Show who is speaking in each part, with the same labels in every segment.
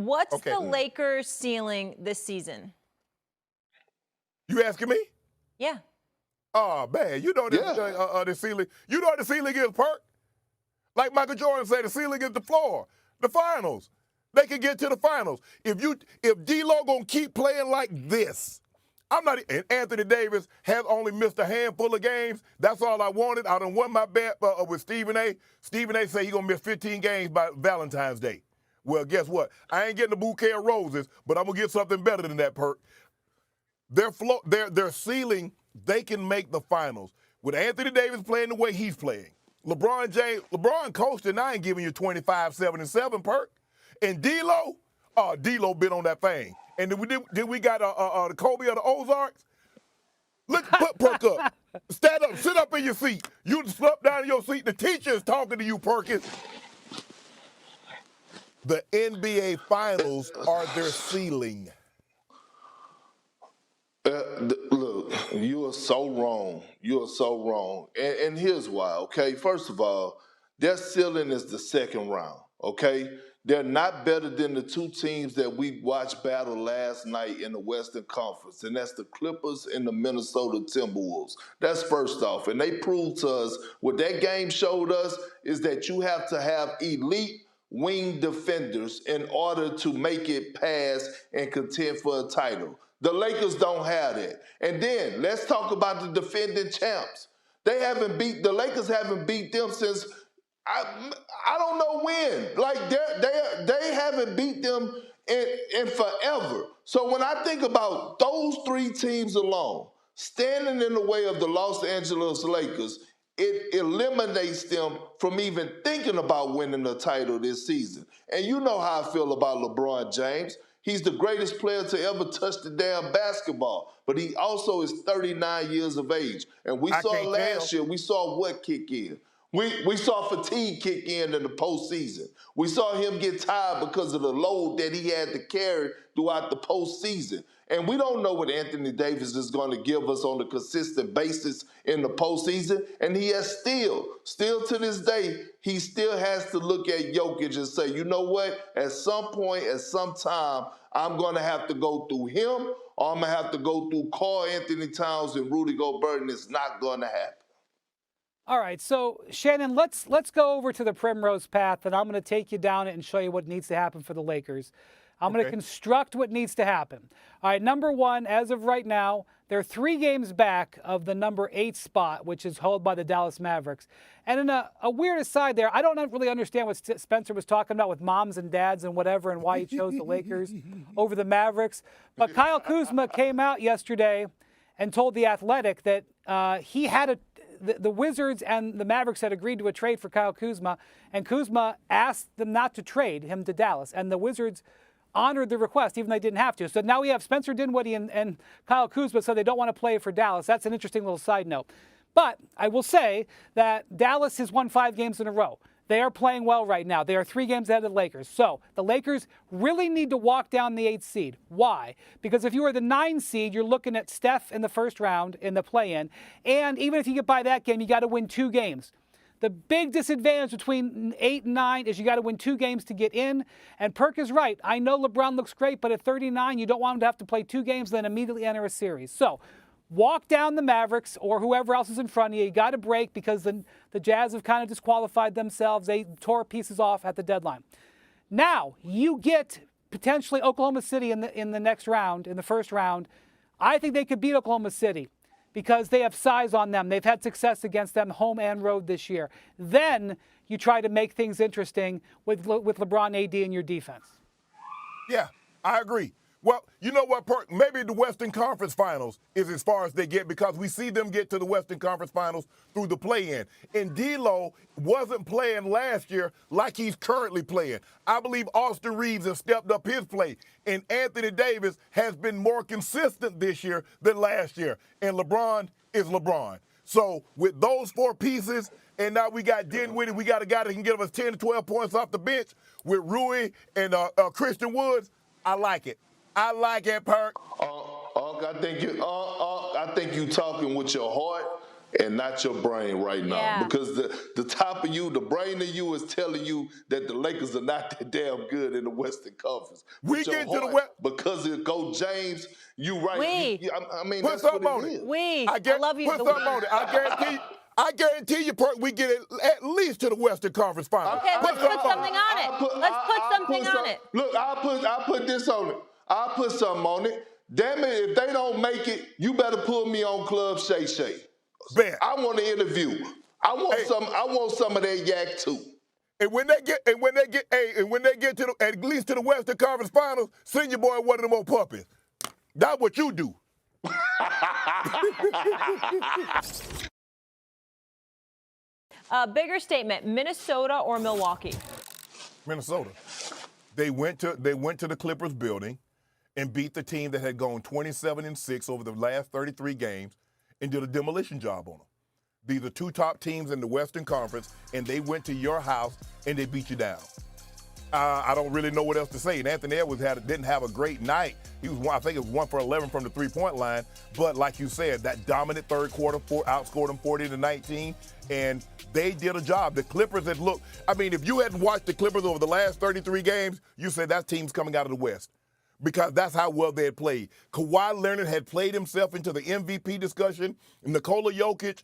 Speaker 1: What's the Lakers' ceiling this season?
Speaker 2: You asking me?
Speaker 1: Yeah.
Speaker 2: Oh, man, you know the ceiling. You know what the ceiling is, Perk? Like Michael Jordan said, the ceiling is the floor. The finals. They can get to the finals. If D-Lo gonna keep playing like this, and Anthony Davis has only missed a handful of games. That's all I wanted. I done won my bet with Stephen A. Stephen A. said he gonna miss 15 games by Valentine's Day. Well, guess what? I ain't getting a bouquet of roses, but I'm gonna get something better than that, Perk. Their ceiling, they can make the finals. With Anthony Davis playing the way he's playing. LeBron coasting, I ain't giving you 25, 7, and 7, Perk. And D-Lo, D-Lo been on that thing. And then we got the Kobe of the Ozarks. Look, put Perk up. Stand up, sit up in your seat. You slump down in your seat. The teacher is talking to you, Perkins. The NBA Finals are their ceiling.
Speaker 3: Look, you are so wrong. You are so wrong. And here's why, okay? First of all, their ceiling is the second round, okay? They're not better than the two teams that we watched battle last night in the Western Conference, and that's the Clippers and the Minnesota Timberwolves. That's first off. And they proved to us, what that game showed us is that you have to have elite wing defenders in order to make it past and contend for a title. The Lakers don't have that. And then let's talk about the defending champs. The Lakers haven't beat them since I don't know when. Like they haven't beat them in forever. So when I think about those three teams alone standing in the way of the Los Angeles Lakers, it eliminates them from even thinking about winning the title this season. And you know how I feel about LeBron James. He's the greatest player to ever touch the damn basketball, but he also is 39 years of age. And we saw last year, we saw what kick in. We saw fatigue kick in the postseason. We saw him get tired because of the load that he had to carry throughout the postseason. And we don't know what Anthony Davis is going to give us on a consistent basis in the postseason. And he has still to this day, he still has to look at Jokic and say, you know what? At some point, at some time, I'm going to have to go through him, or I'm going to have to go through Karl Anthony Towns and Rudy Gobert, and it's not going to happen.
Speaker 4: All right, so Shannon, let's go over to the primrose path, and I'm going to take you down it and show you what needs to happen for the Lakers. I'm going to construct what needs to happen. All right, number one, as of right now, they're 3 games back of the number 8 spot, which is held by the Dallas Mavericks. And in a weird aside there, I don't really understand what Spencer was talking about with moms and dads and whatever and why he chose the Lakers over the Mavericks. But Kyle Kuzma came out yesterday and told The Athletic that he had the Wizards and the Mavericks had agreed to a trade for Kyle Kuzma, and Kuzma asked them not to trade him to Dallas. And the Wizards honored the request, even though they didn't have to. So now we have Spencer Dinwiddie and Kyle Kuzma, so they don't want to play for Dallas. That's an interesting little side note. But I will say that Dallas has won 5 games in a row. They are playing well right now. They are 3 games ahead of the Lakers. So the Lakers really need to walk down the 8th seed. Why? Because if you are the 9 seed, you're looking at Steph in the first round in the play-in. And even if you get by that game, you got to win 2 games. The big disadvantage between 8 and 9 is you got to win 2 games to get in. And Perk is right. I know LeBron looks great, but at 39, you don't want him to have to play 2 games, then immediately enter a series. So walk down the Mavericks or whoever else is in front of you. You got to break because the Jazz have kind of disqualified themselves. They tore pieces off at the deadline. Now you get potentially Oklahoma City in the next round, in the first round. I think they could beat Oklahoma City because they have size on them. They've had success against them home and road this year. Then you try to make things interesting with LeBron, AD, and your defense.
Speaker 2: Yeah, I agree. Well, you know what, Perk? Maybe the Western Conference Finals is as far as they get because we see them get to the Western Conference Finals through the play-in. And D-Lo wasn't playing last year like he's currently playing. I believe Austin Reeves has stepped up his play. And Anthony Davis has been more consistent this year than last year. And LeBron is LeBron. So with those 4 pieces, and now we got Dinwiddie, we got a guy that can give us 10 to 12 points off the bench with Rui and Christian Woods, I like it. I like it, Perk.
Speaker 3: I think you talking with your heart. and not your brain right now.
Speaker 1: Yeah.
Speaker 3: Because the top of you, the brain of you is telling you that the Lakers are not that damn good in the Western Conference.
Speaker 2: We
Speaker 3: But your
Speaker 2: get to the
Speaker 3: heart,
Speaker 2: West.
Speaker 3: because of Coach James, you right. I mean,
Speaker 2: Put
Speaker 3: that's
Speaker 2: something
Speaker 3: what
Speaker 2: on
Speaker 3: it
Speaker 2: it.
Speaker 3: is.
Speaker 1: I love you.
Speaker 2: Put something on it. I guarantee you, Perk, we get it at least to the Western Conference Finals.
Speaker 1: Okay, let's put something on it. Let's put something on it.
Speaker 3: Look, I'll put this on it. I'll put something on it. Damn it, if they don't make it, you better put me on Club Shay Shay.
Speaker 2: Bet.
Speaker 3: I want to interview. I want some of that yak too.
Speaker 2: And when they get to at least to the Western Conference Finals, send your boy one of them old puppies. That's what you do.
Speaker 1: Bigger statement: Minnesota or Milwaukee?
Speaker 2: Minnesota. They went to the Clippers building and beat the team that had gone 27-6 over the last 33 games and did a demolition job on them. These are two top teams in the Western Conference, and they went to your house and they beat you down. I don't really know what else to say. And Anthony Edwards didn't have a great night. He was I think it was 1 for 11 from the three-point line. But like you said, that dominant third quarter outscored them 40-19, and they did a job. The Clippers had looked. I mean, if you hadn't watched the Clippers over the last 33 games, you said that team's coming out of the West, because that's how well they had played. Kawhi Leonard had played himself into the MVP discussion. Nikola Jokic,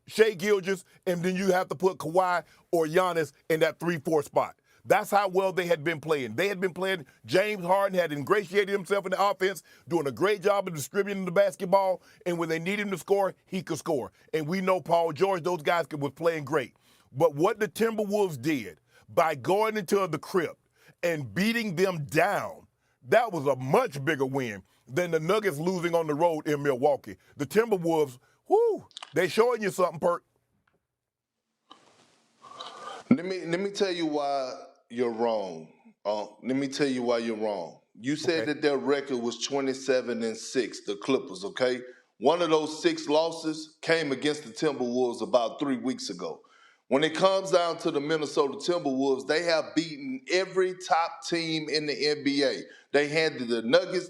Speaker 2: Shai Gilgeous, and then you have to put Kawhi or Giannis in that 3-4 spot. That's how well they had been playing. They had been playing. James Harden had ingratiated himself in the offense, doing a great job of distributing the basketball, and when they needed him to score, he could score. And we know Paul George, those guys was playing great. But what the Timberwolves did by going into the crypt and beating them down, that was a much bigger win than the Nuggets losing on the road in Milwaukee. The Timberwolves, they showing you something, Perk.
Speaker 3: Let me tell you why you're wrong. Let me tell you why you're wrong. You said that their record was 27-6, the Clippers, okay? One of those 6 losses came against the Timberwolves about 3 weeks ago. When it comes down to the Minnesota Timberwolves, they have beaten every top team in the NBA. They handed the Nuggets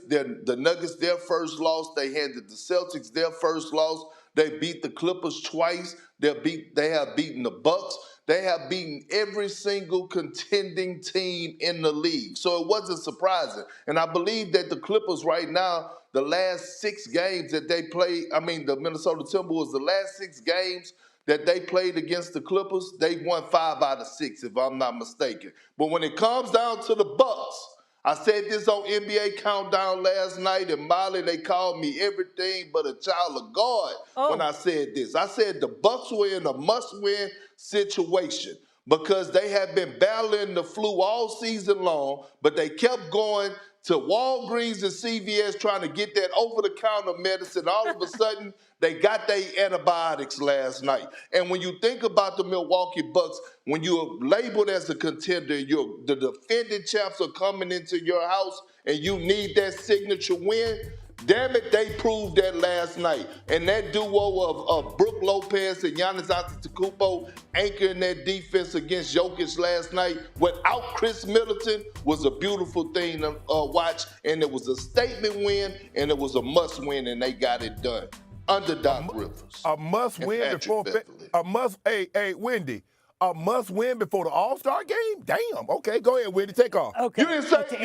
Speaker 3: their first loss. They handed the Celtics their first loss. They beat the Clippers twice. They have beaten the Bucks. They have beaten every single contending team in the league. So it wasn't surprising. And I believe that the Clippers right now, the last 6 games that they played, the Minnesota Timberwolves, the last 6 games that they played against the Clippers, they won 5 out of 6, if I'm not mistaken. But when it comes down to the Bucks, I said this on NBA Countdown last night, and Molly, they called me everything but a child of God when I said this. I said the Bucks were in a must-win situation because they had been battling the flu all season long, but they kept going to Walgreens and CVS trying to get that over-the-counter medicine. All of a sudden, they got their antibiotics last night. And when you think about the Milwaukee Bucks, when you're labeled as a contender, the defending champs are coming into your house and you need that signature win, damn it, they proved that last night. And that duo of Brook Lopez and Giannis Antetokounmpo anchoring that defense against Jokic last night without Chris Middleton was a beautiful thing to watch. And it was a statement win, and it was a must win, and they got it done. Under Doc Rivers.
Speaker 2: A must win before Wendy. A must win before the All-Star game? Damn. Okay, go ahead, Wendy. Take off.
Speaker 4: Okay.
Speaker 3: You didn't say that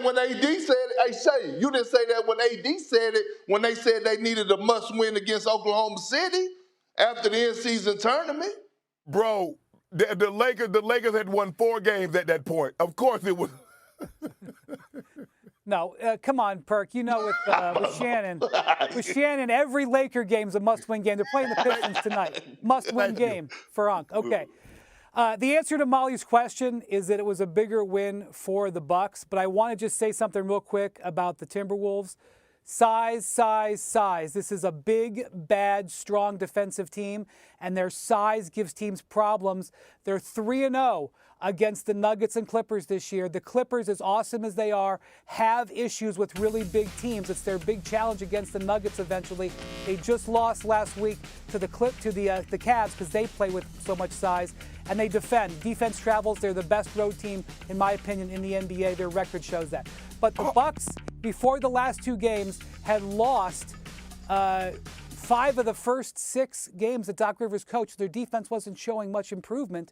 Speaker 3: when AD said it. Hey, Shay, you didn't say that when AD said it when they said they needed a must win against Oklahoma City after the in-season tournament.
Speaker 2: Bro, the Lakers had won 4 games at that point. Of course it was.
Speaker 4: No, come on, Perk. You know, with Shannon, every Laker game's a must-win game. They're playing the Pistons tonight. Must-win game for Unc. Okay. The answer to Molly's question is that it was a bigger win for the Bucks. But I want to just say something real quick about the Timberwolves. Size, size, size. This is a big, bad, strong defensive team, and their size gives teams problems. They're 3-0 against the Nuggets and Clippers this year. The Clippers, as awesome as they are, have issues with really big teams. It's their big challenge against the Nuggets eventually. They just lost last week to the Cavs because they play with so much size, and they defend. Defense travels. They're the best road team, in my opinion, in the NBA. Their record shows that. But the Bucks, before the last 2 games, had lost 5 of the first 6 games that Doc Rivers coached, their defense wasn't showing much improvement.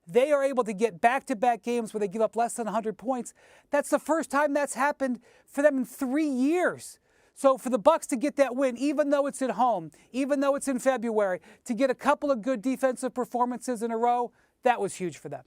Speaker 4: They are able to get back-to-back games where they give up less than 100 points. That's the first time that's happened for them in 3 years. So for the Bucks to get that win, even though it's at home, even though it's in February, to get a couple of good defensive performances in a row, that was huge for them.